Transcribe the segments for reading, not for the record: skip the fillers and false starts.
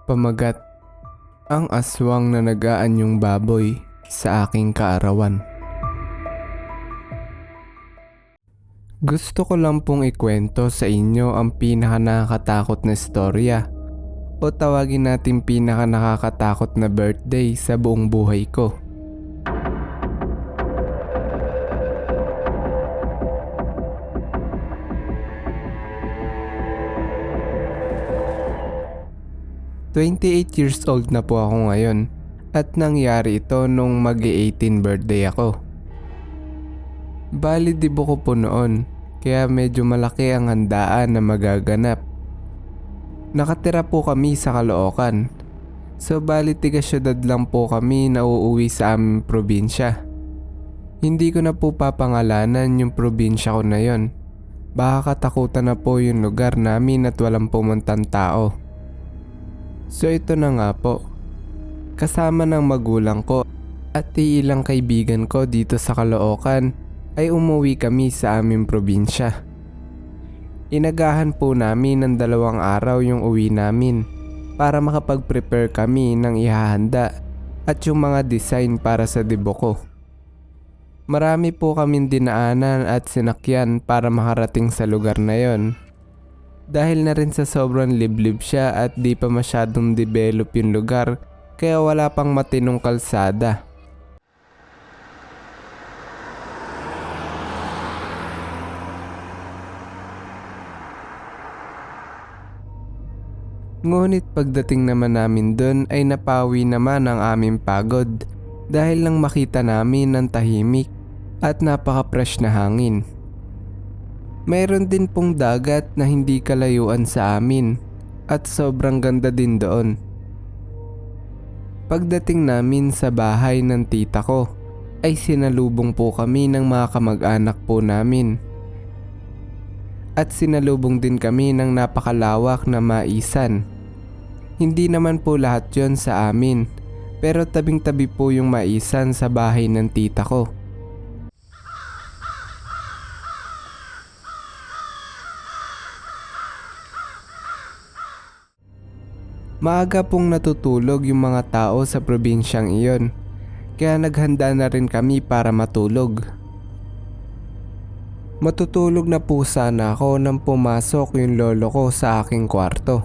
Pamagat, ang aswang na nag-aanyong baboy sa aking kaarawan. Gusto ko lang pong ikwento sa inyo ang pinaka nakakatakot na istorya o tawagin natin pinaka nakakatakot na birthday sa buong buhay ko. "28 years old na po ako ngayon at nangyari ito nung mag-18 birthday ako. Bali dibo ko po noon kaya medyo malaki ang handaan na magaganap. Nakatira po kami sa Caloocan, so bali tiga syudad lang po kami na uuwi sa aming probinsya. Hindi ko na po papangalanan yung probinsya ko na yon. Baka katakutan na po yung lugar namin at walang pumuntang tao. So ito na nga po, kasama ng magulang ko at ilang kaibigan ko dito sa Caloocan ay umuwi kami sa aming probinsya. Inagahan po namin ng 2 araw yung uwi namin para makapag-prepare kami ng ihahanda at yung mga design para sa debo ko. Marami po kaming dinaanan at sinakyan para makarating sa lugar na yon. Dahil na rin sa sobrang liblib siya at di pa masyadong develop yung lugar kaya wala pang matinong kalsada. Ngunit pagdating naman namin dun ay napawi naman ang aming pagod dahil lang makita namin ng tahimik at napaka-fresh na hangin. Mayroon din pong dagat na hindi kalayuan sa amin at sobrang ganda din doon. Pagdating namin sa bahay ng tita ko ay sinalubong po kami ng mga kamag-anak po namin. At sinalubong din kami ng napakalawak na maisan. Hindi naman po lahat yon sa amin, pero tabing-tabi po yung maisan sa bahay ng tita ko. Maaga pong natutulog yung mga tao sa probinsyang iyon, kaya naghanda na rin kami para matulog. Matutulog na po sana ako nang pumasok yung lolo ko sa aking kwarto.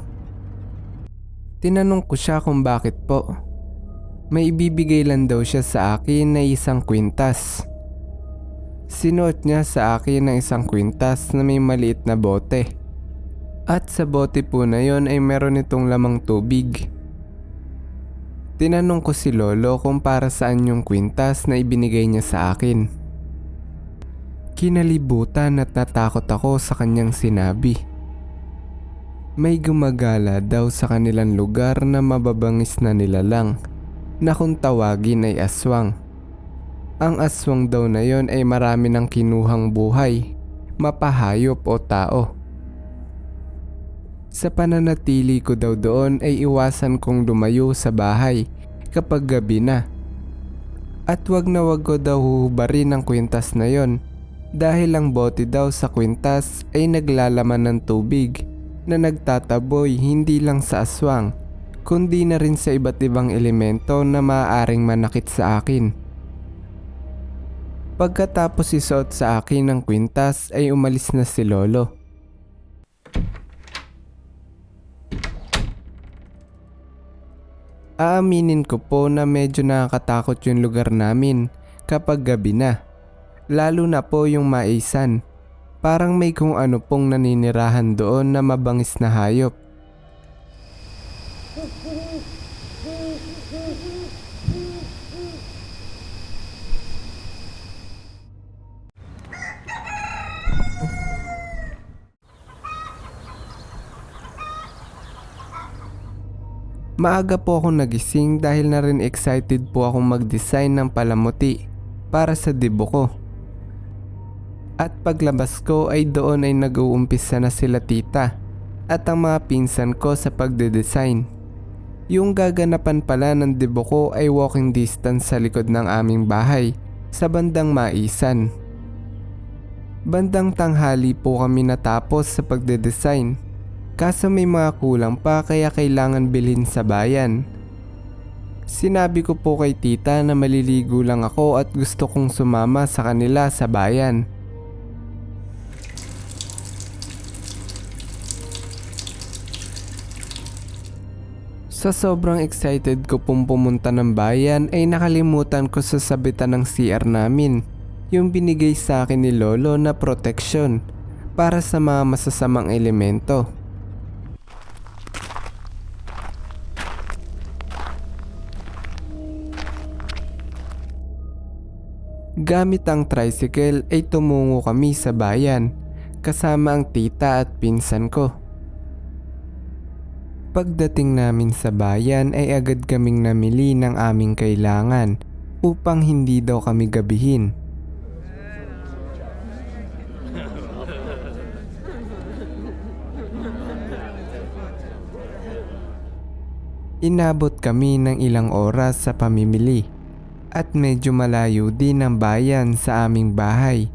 Tinanong ko siya kung bakit po. May ibibigay lang daw siya sa akin na 1 kwintas. Sinuot niya sa akin ng 1 kwintas na may maliit na bote. At sa bote po na yon ay meron itong lamang tubig. Tinanong ko si lolo kung para saan yung kwintas na ibinigay niya sa akin. Kinalibutan at natakot ako sa kanyang sinabi. May gumagala daw sa kanilang lugar na mababangis na nilalang na kung tawagin ay aswang. Ang aswang daw na yon ay marami ng kinuhang buhay, mapahayop o tao. Sa pananatili ko daw doon ay iwasan kong lumayo sa bahay kapag gabi na. At wag na wag ko daw huhubarin ang kwintas na yon dahil ang bote daw sa kwintas ay naglalaman ng tubig na nagtataboy hindi lang sa aswang kundi na rin sa iba't ibang elemento na maaaring manakit sa akin. Pagkatapos isuot sa akin ng kwintas ay umalis na si lolo. Aaminin ko po na medyo nakakatakot yung lugar namin kapag gabi na. Lalo na po yung maisan. Parang may kung ano pong naninirahan doon na mabangis na hayop. Maaga po akong nagising dahil na rin excited po akong mag-design ng palamuti para sa debo ko. At paglabas ko ay doon ay nag-uumpisa na sila tita at ang mga pinsan ko sa pagde-design. Yung gaganapan pala ng debo ko ay walking distance sa likod ng aming bahay sa bandang maisan. Bandang tanghali po kami natapos sa pagde-design Kaso may mga kulang pa kaya kailangan bilhin sa bayan. Sinabi ko po kay tita na maliligo lang ako at gusto kong sumama sa kanila sa bayan. Sa sobrang excited ko pong pumunta ng bayan ay nakalimutan ko sa sabitan ng CR namin yung binigay sa akin ni Lolo na proteksyon para sa mga masasamang elemento. Gamit ang tricycle ay tumungo kami sa bayan kasama ang tita at pinsan ko. Pagdating namin sa bayan ay agad kaming namili ng aming kailangan upang hindi daw kami gabihin. Inabot kami ng ilang oras sa pamimili at medyo malayo din ang bayan sa aming bahay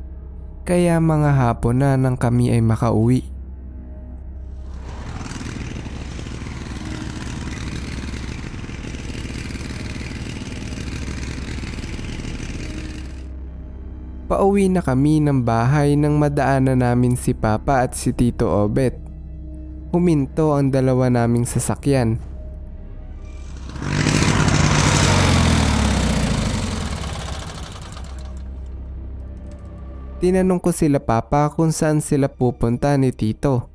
kaya mga hapon na nang kami ay makauwi. Pauwi na kami ng bahay nang madaanan namin si Papa at si Tito Obet. Huminto ang dalawa naming sasakyan. Tinanong ko sila Papa kung saan sila pupunta ni Tito.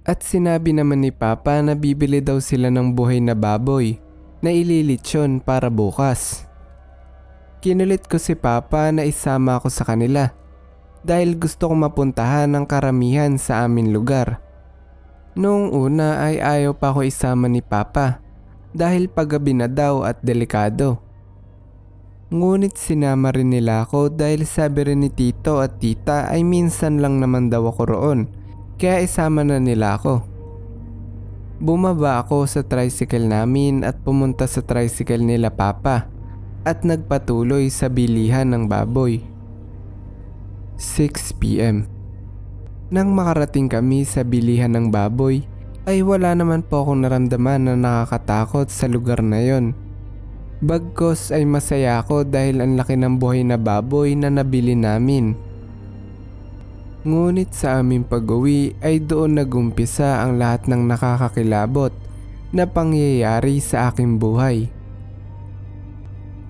At sinabi naman ni Papa na bibili daw sila ng buhay na baboy na ililitsyon para bukas. Kinulit ko si Papa na isama ako sa kanila dahil gusto kong mapuntahan ang karamihan sa aming lugar. Noong una ay ayaw pa ako isama ni Papa dahil paggabi na daw at delikado. Ngunit sinama rin nila ako dahil sabi rin ni Tito at Tita ay minsan lang naman daw ako roon kaya isama na nila ako. Bumaba ako sa tricycle namin at pumunta sa tricycle nila Papa at nagpatuloy sa bilihan ng baboy. 6 p.m. Nang makarating kami sa bilihan ng baboy ay wala naman po akong naramdaman na nakakatakot sa lugar na yon. Bagkos ay masaya ako dahil ang laki ng buhay na baboy na nabili namin. Ngunit sa aming pag-uwi ay doon nagumpisa ang lahat ng nakakakilabot na pangyayari sa aking buhay.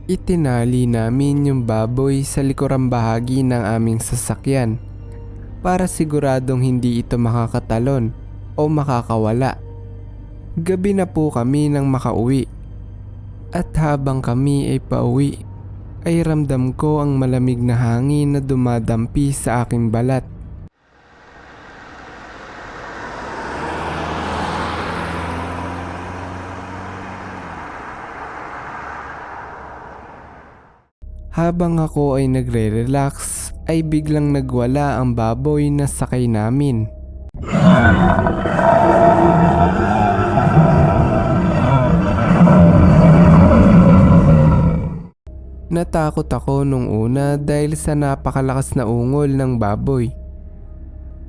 Itinali namin yung baboy sa likurang bahagi ng aming sasakyan para siguradong hindi ito makakatalon o makakawala. Gabi na po kami nang makauwi at habang kami ay pauwi ay ramdam ko ang malamig na hangin na dumadampi sa aking balat. Habang ako ay nagre-relax ay biglang nagwala ang baboy na sakay namin. Natakot ako nung una dahil sa napakalakas na ungol ng baboy.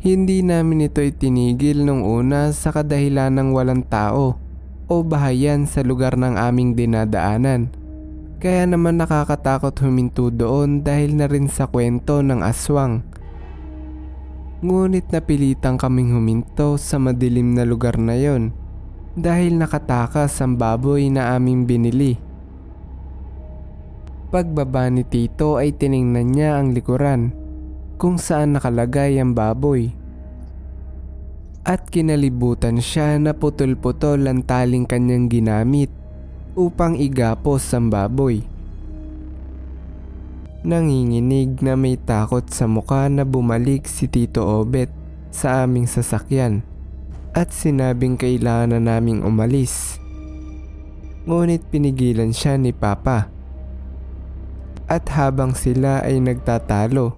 Hindi namin ito itinigil nung una sa kadahilan ng walang tao o bahayan sa lugar ng aming dinadaanan. Kaya naman nakakatakot huminto doon dahil na rin sa kwento ng aswang. Ngunit napilitan kaming huminto sa madilim na lugar na yon dahil nakatakas ang baboy na aming binili. Pagbaba ni Tito ay tiningnan niya ang likuran kung saan nakalagay ang baboy. At kinalibutan siya na putol-putol ang taling kanyang ginamit upang igapos ang baboy. Nanginginig na may takot sa mukha na bumalik si Tito Obet sa aming sasakyan at sinabing kailangan na naming umalis. Ngunit pinigilan siya ni Papa. At habang sila ay nagtatalo,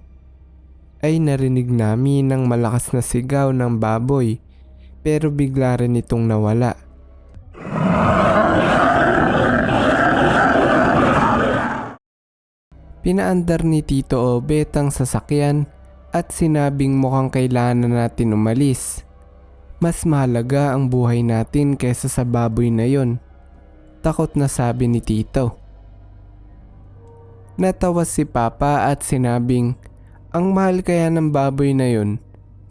ay narinig namin ng malakas na sigaw ng baboy pero bigla rin itong nawala. Pinaandar ni Tito Obet ang sasakyan at sinabing mukhang kailangan na natin umalis. Mas mahalaga ang buhay natin kaysa sa baboy na yon, takot na sabi ni Tito. Natawa si Papa at sinabing, ang mahal kaya ng baboy na yon,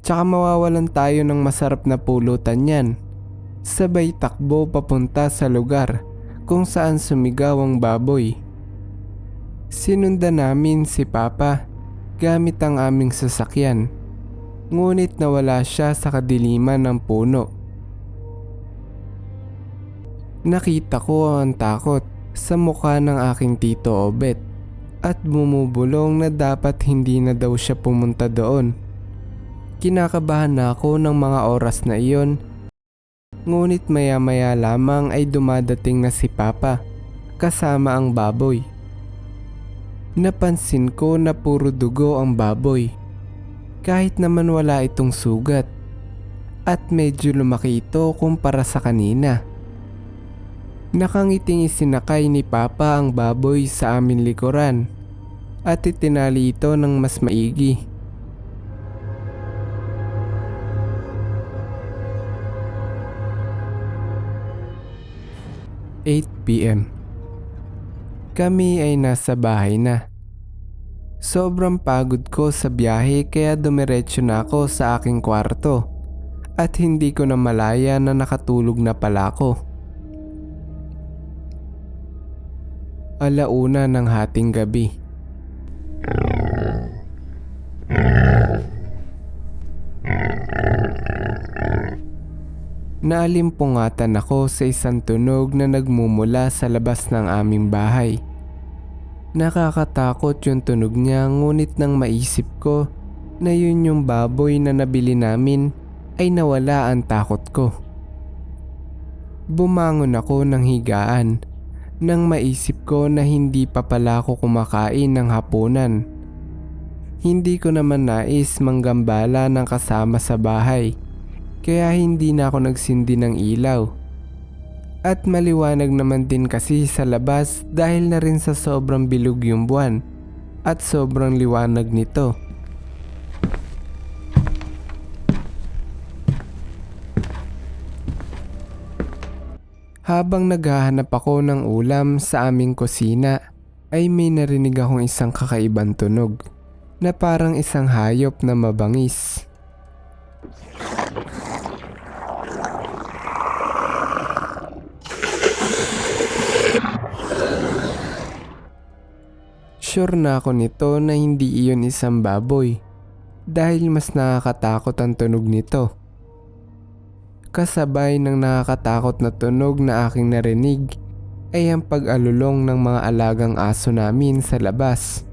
tsaka mawawalan tayo ng masarap na pulutan yan. Sabay takbo papunta sa lugar kung saan sumigaw ang baboy. Sinundan namin si Papa gamit ang aming sasakyan, ngunit nawala siya sa kadiliman ng puno. Nakita ko ang takot sa mukha ng aking Tito Obet at bumubulong na dapat hindi na daw siya pumunta doon. Kinakabahan na ako ng mga oras na iyon, ngunit maya-maya lamang ay dumadating na si Papa kasama ang baboy. Napansin ko na puro dugo ang baboy, kahit naman wala itong sugat, at medyo lumaki ito kumpara sa kanina. Nakangiting isinakay ni Papa ang baboy sa amin likuran at itinali ito ng mas maigi. PM. Kami ay nasa bahay na. Sobrang pagod ko sa biyahe kaya dumiretso na ako sa aking kwarto at hindi ko na malaya na nakatulog na pala ako. Alauna ng hating gabi. Naalimpungatan ako sa isang tunog na nagmumula sa labas ng aming bahay. Nakakatakot yung tunog niya, ngunit nang maisip ko na yun yung baboy na nabili namin ay nawala ang takot ko. Bumangon ako ng higaan nang maisip ko na hindi pa pala ako kumakain ng hapunan. Hindi ko naman nais manggambala ng kasama sa bahay, kaya hindi na ako nagsindi ng ilaw. At maliwanag naman din kasi sa labas dahil na rin sa sobrang bilog yung buwan at sobrang liwanag nito. Habang naghahanap ako ng ulam sa aming kusina ay may narinig akong isang kakaibang tunog na parang isang hayop na mabangis. Sure na ako nito na hindi iyon isang baboy dahil mas nakakatakot ang tunog nito. Kasabay ng nakakatakot na tunog na aking narinig ay ang pag-alulong ng mga alagang aso namin sa labas.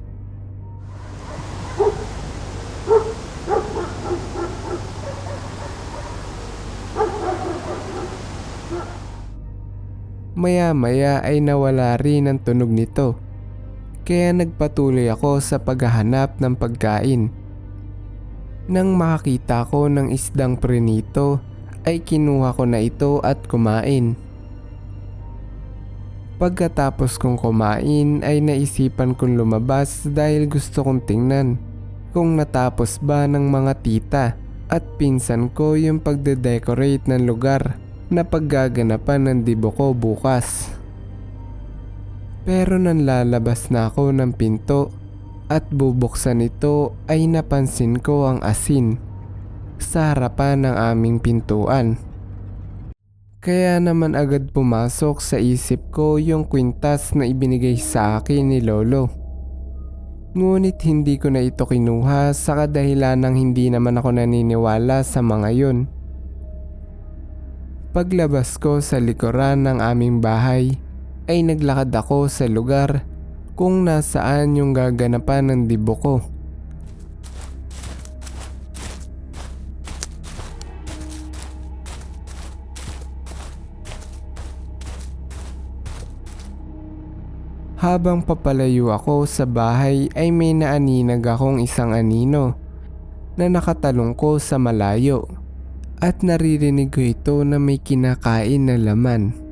Maya-maya ay nawala rin ang tunog nito. Kaya nagpatuloy ako sa paghahanap ng pagkain. Nang makakita ko ng isdang prinito ay kinuha ko na ito at kumain. Pagkatapos kong kumain ay naisipan kong lumabas dahil gusto kong tingnan kung natapos ba ng mga tita at pinsan ko yung pagde-decorate ng lugar na paggaganapan ng dibo ko bukas. Pero nang lalabas na ako ng pinto at bubuksan ito ay napansin ko ang asin sa harapan ng aming pintuan. Kaya naman agad pumasok sa isip ko yung kwintas na ibinigay sa akin ni Lolo. Ngunit hindi ko na ito kinuha sa kadahilan ng hindi naman ako naniniwala sa mga yun. Paglabas ko sa likuran ng aming bahay ay naglakad ako sa lugar kung nasaan yung gaganapan ng dibo ko. Habang papalayo ako sa bahay ay may naaninag akong isang anino na nakatalong ko sa malayo at naririnig ko ito na may kinakain na laman.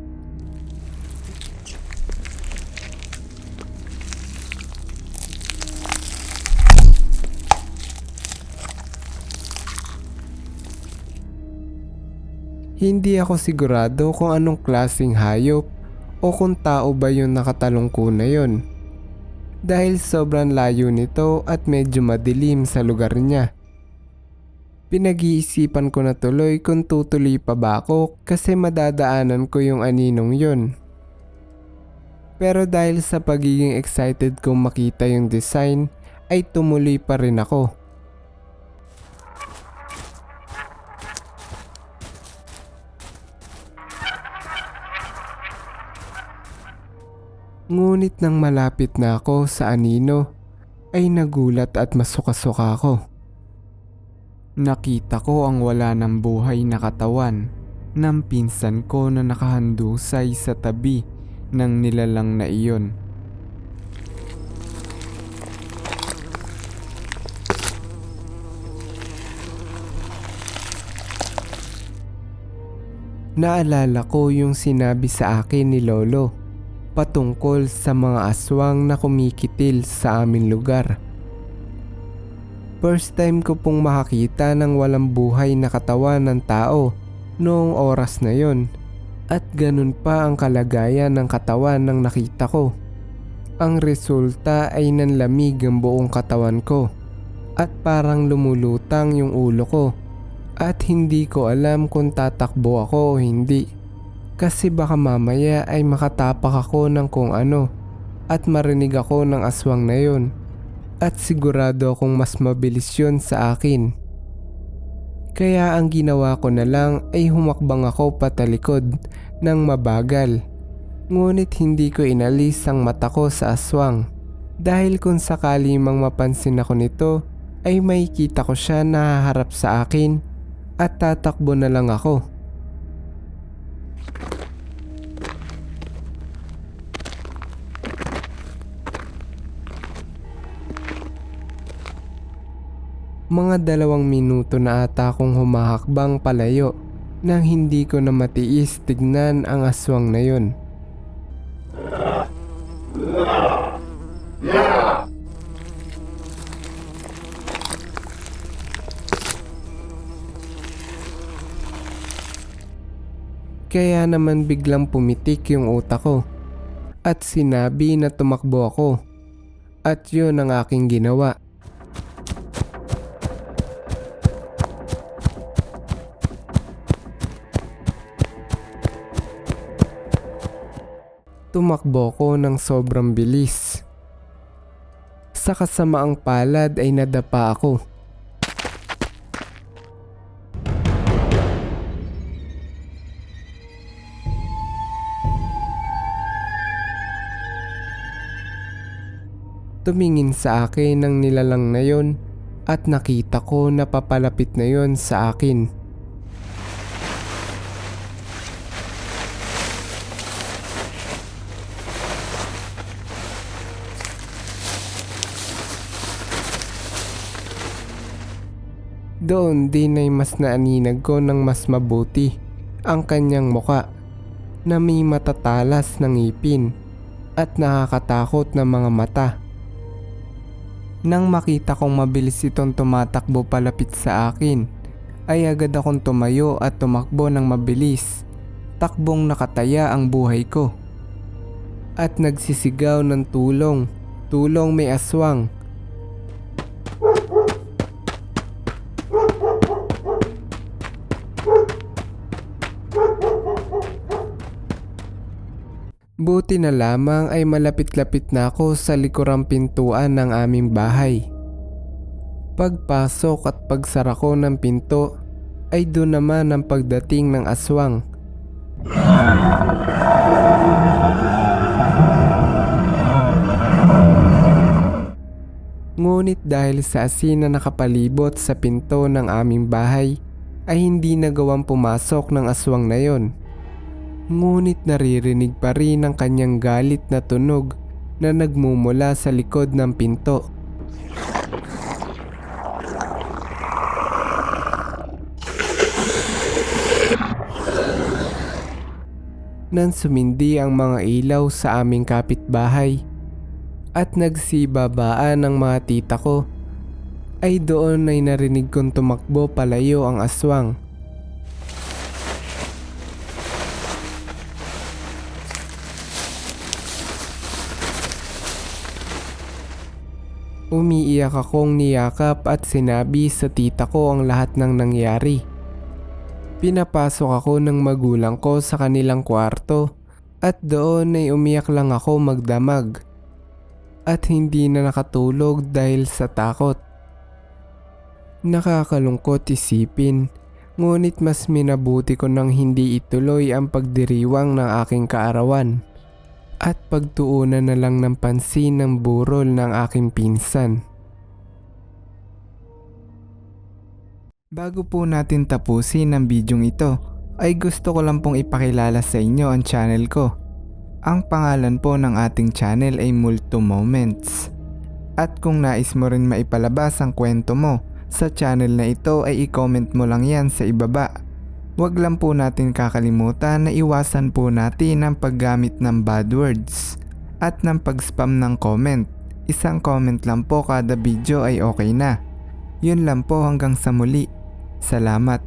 Hindi ako sigurado kung anong klaseng hayop o kung tao ba yung nakatalong ko na yun. Dahil sobrang layo nito at medyo madilim sa lugar niya. Pinag-iisipan ko na tuloy kung tutuloy pa ba ako kasi madadaanan ko yung aninong yun. Pero dahil sa pagiging excited kong makita yung design ay tumuloy pa rin ako. Ngunit nang malapit na ako sa anino ay nagulat at masuka-suka ako. Nakita ko ang wala ng buhay na katawan ng pinsan ko na nakahandusay sa tabi ng nilalang na iyon. Naalala ko yung sinabi sa akin ni Lolo patungkol sa mga aswang na kumikitil sa aming lugar. First time ko pong makakita ng walang buhay na katawan ng tao noong oras na yon. At ganun pa ang kalagayan ng katawan ng nakita ko. Ang resulta ay nanlamig ang buong katawan ko at parang lumulutang yung ulo ko at hindi ko alam kung tatakbo ako o hindi. Kasi baka mamaya ay makatapak ako ng kung ano at marinig ako ng aswang na yon. At sigurado akong mas mabilis yun sa akin. Kaya ang ginawa ko na lang ay humakbang ako patalikod ng mabagal. Ngunit hindi ko inalis ang mata ko sa aswang. Dahil kung sakali mang mapansin ako nito ay makikita ko siya na haharap sa akin at tatakbo na lang ako. Mga 2 minuto na ata akong humahakbang palayo nang hindi ko na matiis tignan ang aswang na yun. Kaya naman biglang pumitik yung utak ko at sinabi na tumakbo ako at yun ang aking ginawa. Tumakbo ko ng sobrang bilis. Sa kasamaang palad ay nadapa ako. Tumingin sa akin ng nilalang na yon at nakita ko na papalapit na yon sa akin. Doon din ay mas naaninag ko ng mas mabuti ang kanyang muka na may matatalas ng ngipin at nakakatakot na mga mata. Nang makita kong mabilis itong tumatakbo palapit sa akin, ay agad akong tumayo at tumakbo ng mabilis, takbong nakataya ang buhay ko. At nagsisigaw ng tulong, tulong may aswang. Buti na lamang ay malapit-lapit na ako sa likurang pintuan ng aming bahay. Pagpasok at pagsara ko ng pinto ay doon naman ang pagdating ng aswang. Ngunit dahil sa asin na nakapalibot sa pinto ng aming bahay ay hindi nagawang pumasok ng aswang na yon. Ngunit naririnig pa rin ang kanyang galit na tunog na nagmumula sa likod ng pinto. Nang sumindi ang mga ilaw sa aming kapitbahay at nagsibabaan ang mga tita ko, ay doon ay narinig kong tumakbo palayo ang aswang. Umiiyak akong niyakap at sinabi sa tita ko ang lahat ng nangyari. Pinapasok ako ng magulang ko sa kanilang kwarto at doon ay umiyak lang ako magdamag at hindi na nakatulog dahil sa takot. Nakakalungkot isipin, ngunit mas minabuti ko nang hindi ituloy ang pagdiriwang ng aking kaarawan at pagtuunan na lang ng pansin ng burol ng aking pinsan. Bago po natin tapusin ang bidyong ito, ay gusto ko lang pong ipakilala sa inyo ang channel ko. Ang pangalan po ng ating channel ay Multo Moments. At kung nais mo rin maipalabas ang kwento mo sa channel na ito ay i-comment mo lang yan sa ibaba. Huwag lang po natin kakalimutan na iwasan po natin ang paggamit ng bad words at ng pag-spam ng comment. Isang comment lang po kada video ay okay na. Yun lang po, hanggang sa muli. Salamat.